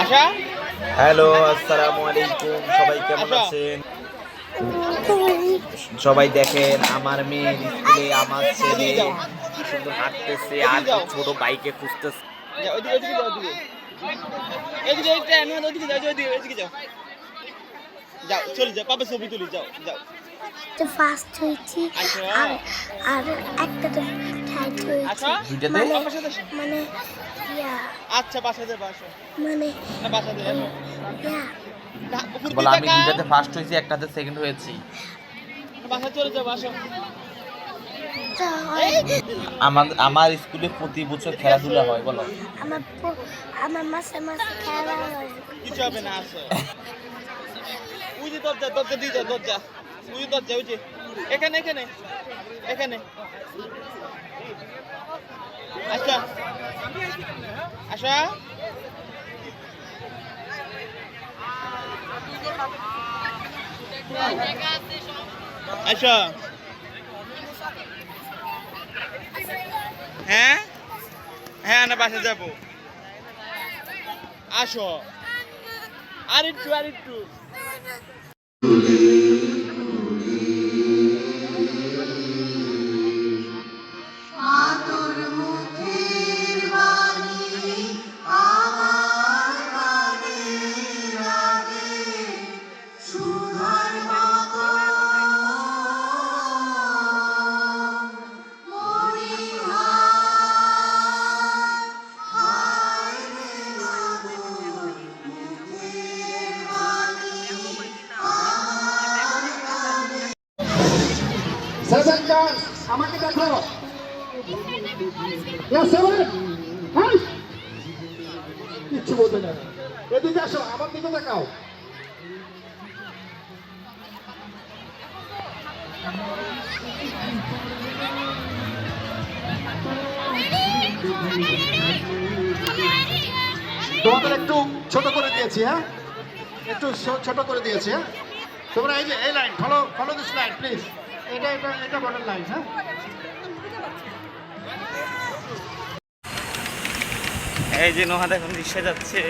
আশা hello, আসসালামু আলাইকুম। সবাই কেমন আছেন? সবাই দেখেন আমার মেয়ের স্কুলে আমার ছেলে কি সুন্দর হাঁটতেছে আর ছোট বাইকে খুঁজতেছে। যাও চলে যাও, পাপা ছবি তুলি, যাও যাও। তো ফার্স্ট হয়েছি আর আর একটা তো থার্ড হয়েছি মানে মানে ইয়া আচ্ছা বাসাতে বাসো, মানে না বাসাতে আসো। ইয়া বলে আমি দুইটাতে ফার্স্ট হয়েছি, একটাতে সেকেন্ড হয়েছি। বাসা চলে যাও, বাসো। তো আমার স্কুলে প্রতি বছর খেলাধুলা হয়। বলো আমার মাসে মাসে খেলা হয়। কিছু হবে না, আসো। ওই যে দরজা, দরজা দিয়ে যাও, দরজা ওই যে দরজা, ওই যে এখানে এখানে এখানে। আচ্ছা আশা আচ্ছা, হ্যাঁ হ্যাঁ, না বাসা যাবো, আসো। আর একটু আর একটু। আমাকে দেখো, কিচ্ছু বলতে না। এদিকে আসো, আমার দিকে দেখাও। তোমাদের একটু ছোট করে দিয়েছি, হ্যাঁ একটু ছোট করে দিয়েছি। হ্যাঁ তোমরা এই যে এই line follow this line please. এটা এটা এটা বর্ডার লাইন। হ্যাঁ এই যে নোহাদ এখন রিক্সা যাচ্ছে।